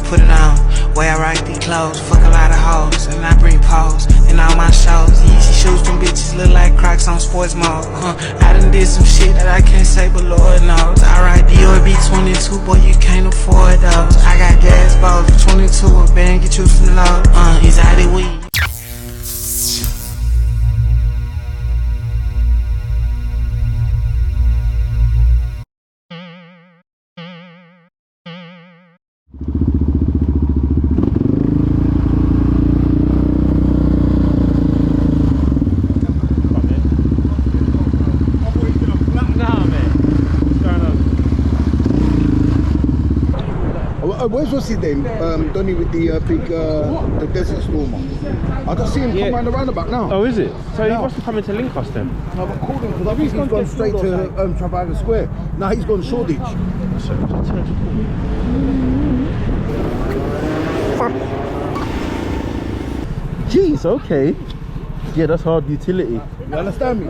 put it on. Where I rock these clothes, fuck a lot of hoes, and I bring pose in all my shows. Easy shoes, them bitches look like Crocs on sports mode. I done did some shit that I can't say, but Lord knows. I ride Dior B22, boy, you can't afford those. I got gas balls for 22, a band, get you some low. Exotic weed. Where's what's his name? Donny with the big the Desert Stormer. I just see him come round the roundabout now. Oh, is it? So he must have come in to link us then. No, but call him because I think he's gone straight to Trafalgar Square. Now he's gone Shoreditch. Jeez, okay. Yeah, that's hard utility. You understand me?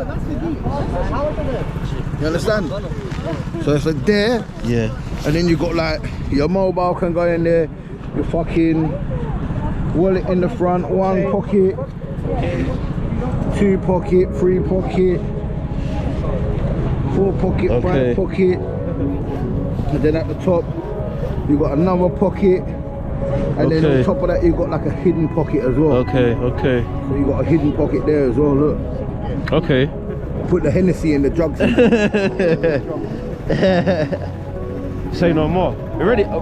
You understand? So it's like there. Yeah. And then you got like your mobile can go in there, your fucking wallet in the front, one pocket, two pocket, three pocket, four pocket, five pocket, and then at the top you got another pocket, and then on top of that you got like a hidden pocket as well. Okay. So you got a hidden pocket there as well. Look. Okay. Put the Hennessy in the drugs. Say no more. You ready? Oh.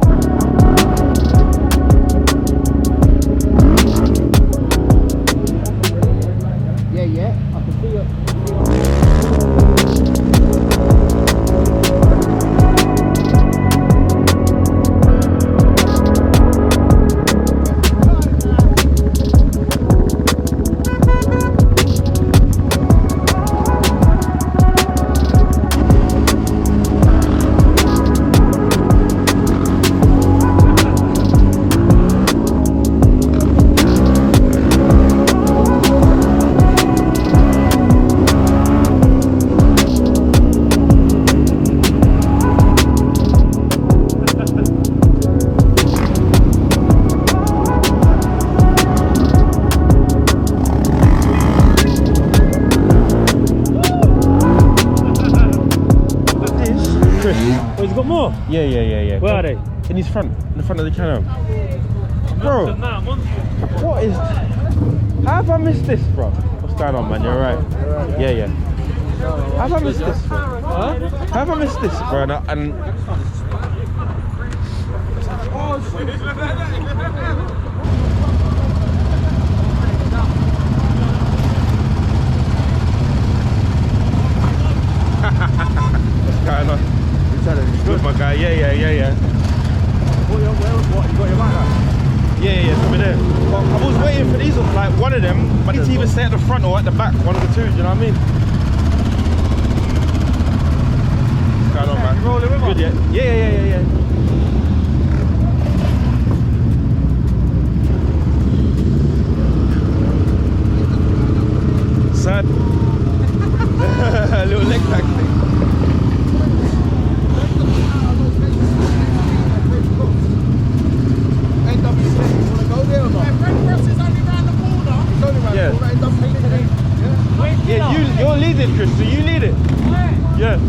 Yeah, I can see it. Yeah. Where are they? In his front, in the front of the channel. Bro, what is... How have I missed this, bro? What's going on, man? You're right. Yeah. How have I missed this, bro? How have I missed this, bro? And what's going on? Good, my guy. Yeah. What, you got your back now? Yeah, something there. Well, I was waiting for these, like one of them, but it's either stay at the front or at the back, one of the two, do you know what I mean? What's going on, man? You rolling with us? Good, yeah. Sad. A little leg back thing. Yeah, you're leading, Chris, so you lead it. Yeah.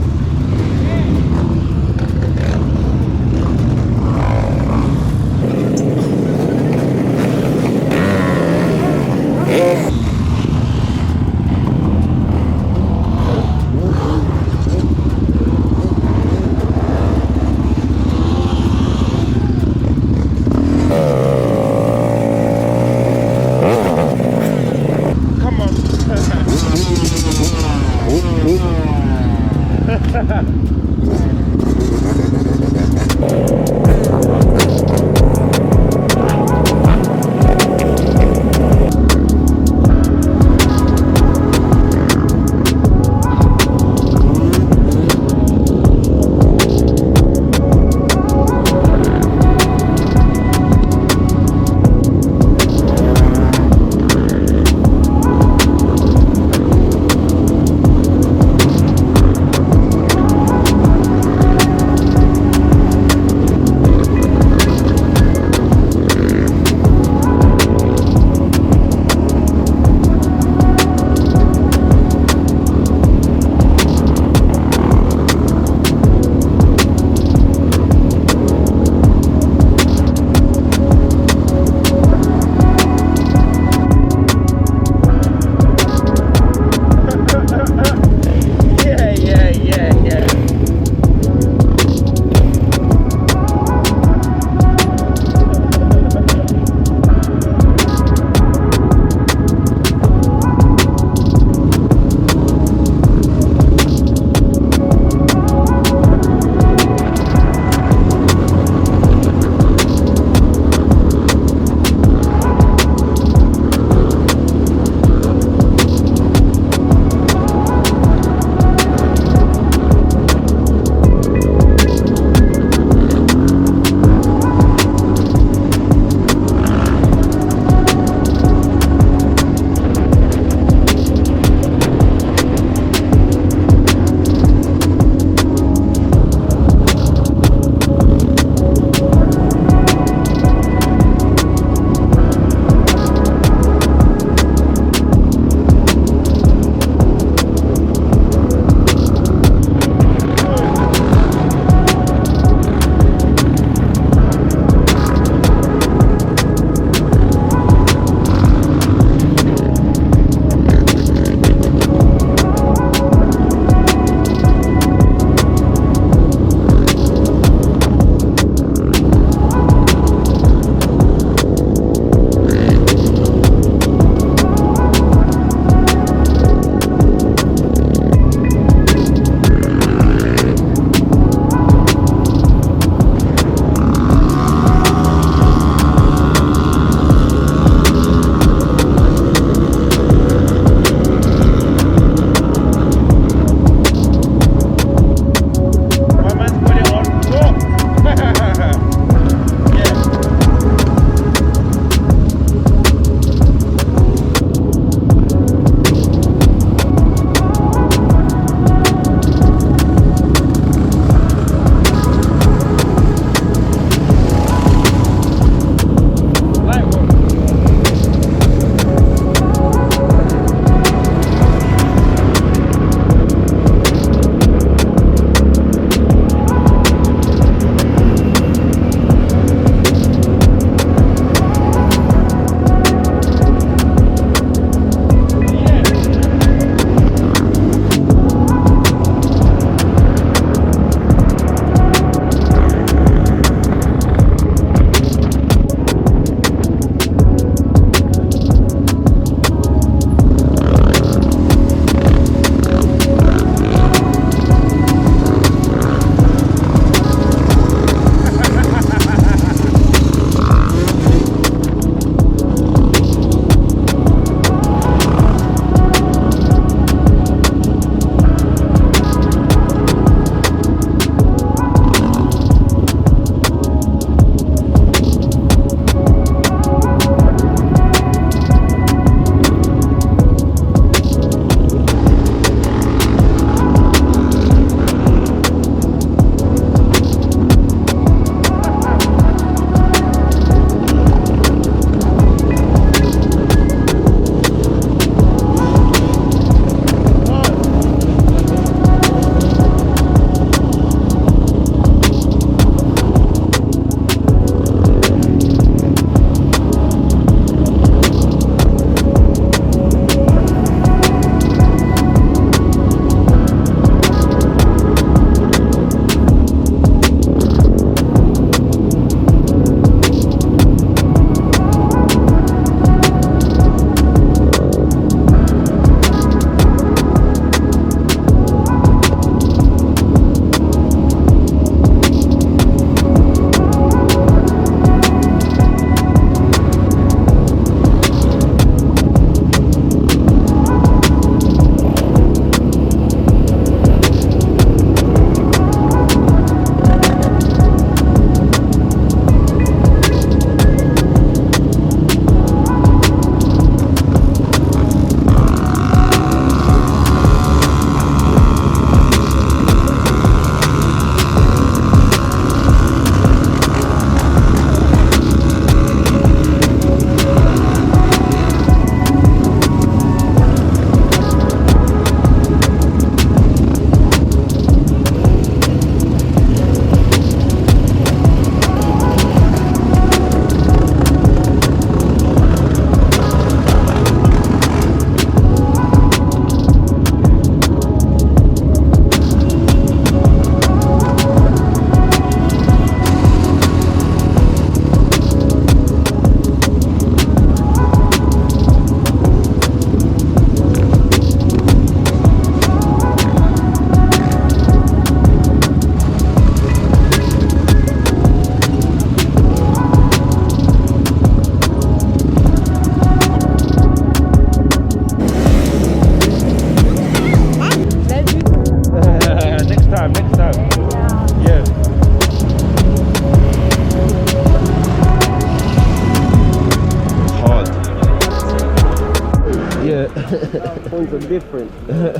Points are different.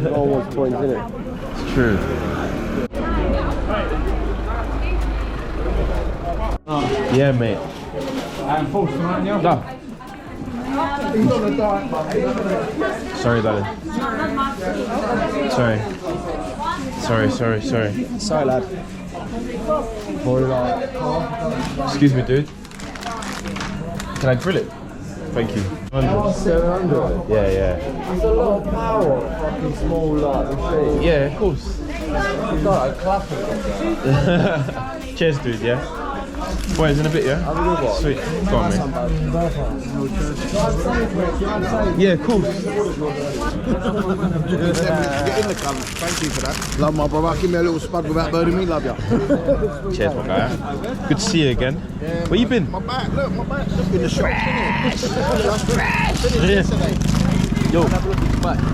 No one wants points, innit? It's true. Yeah, mate. I'm posting right now. No. Sorry, darling. Sorry. Sorry, lad. Excuse me, dude. Can I grill it? Thank you. 700? Yeah. That's a lot of power. Fucking small, like, machine. Yeah, of course. It's like a clapper. Cheers, dude, yeah? Boys, in a bit, yeah? Have a good one. Sweet. Go on, mate. Yeah, of course. Get in the camera. Thank you for that. Love my brother. Give me a little spud without burning me. Love ya. Cheers, my guy. Good to see you again. Yeah, Where you been? My back, look, my back. Look in the shop. Yo,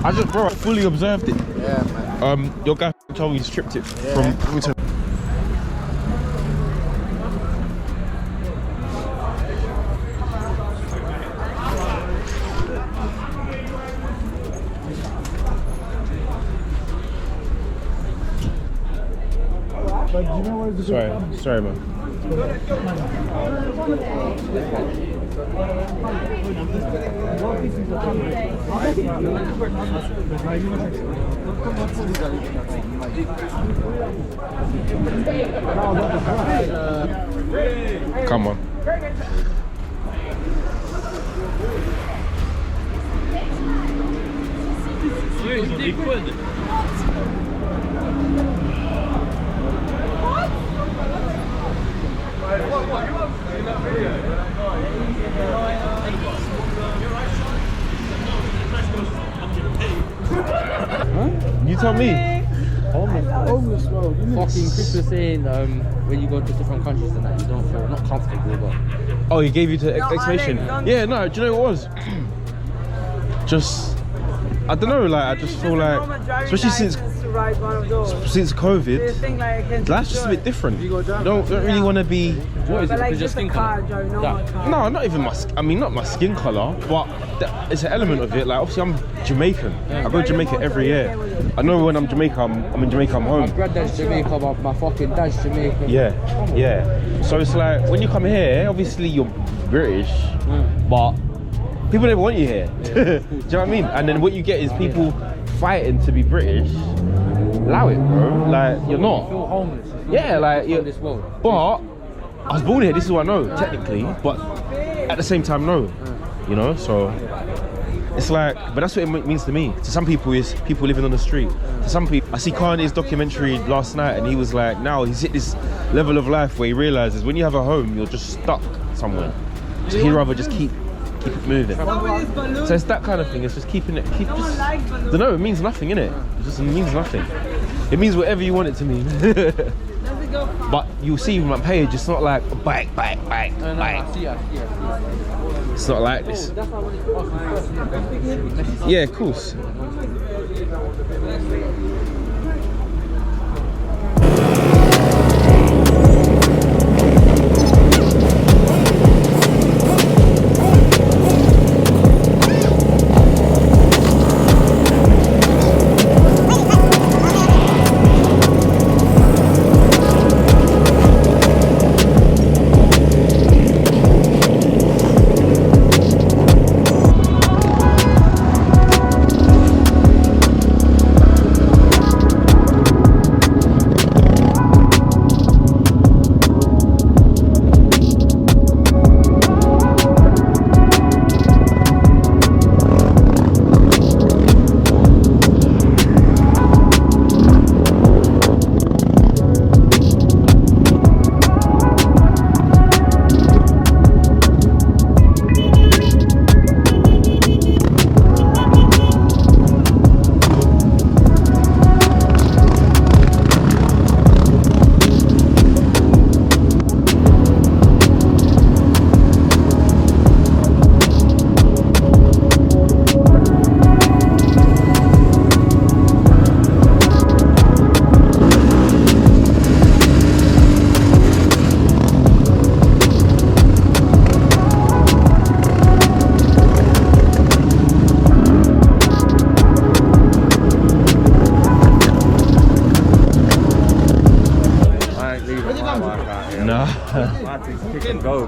I just, bro, I fully observed it. Yeah, man. Your guy told me he stripped it from. Sorry, man. Come on. You tell me. Homeless road. Fucking Christmas Inn, when you go to different countries and that, you don't feel not comfortable, but. Oh, he gave you the explanation. Yeah, no, do you know what it was? Just, I don't know, like, I just feel like, especially since COVID, life's just a bit different. You don't really want to be. What is it? Like Just just a car, Joe, No, not even my. I mean, not my skin color, but it's an element of it. Like, obviously, I'm Jamaican. I go to Jamaica every year. I know when I'm Jamaica, I'm in Jamaica, I'm home. My granddad's Jamaican, my fucking dad's Jamaican. Yeah. So it's like when you come here, obviously you're British, but people never want you here. Do you know what I mean? And then what you get is people fighting to be British. Allow it, bro. Like, you're not. You feel homeless. Yeah, like in this world. But I was born here. This is what I know, technically. But at the same time, no. You know, so it's like. But that's what it means to me. To some people, is people living on the street. To some people, I see Kanye's documentary last night, and he was like, now he's hit this level of life where he realizes when you have a home, you're just stuck somewhere. So he'd rather just keep it moving. So it's that kind of thing. It's just keeping it. Don't know. It means nothing, innit? It just means nothing. It means whatever you want it to mean. But you'll see from my page, it's not like bike. I see. It's not like this. Yeah, of course. Nah. I had to kick and go.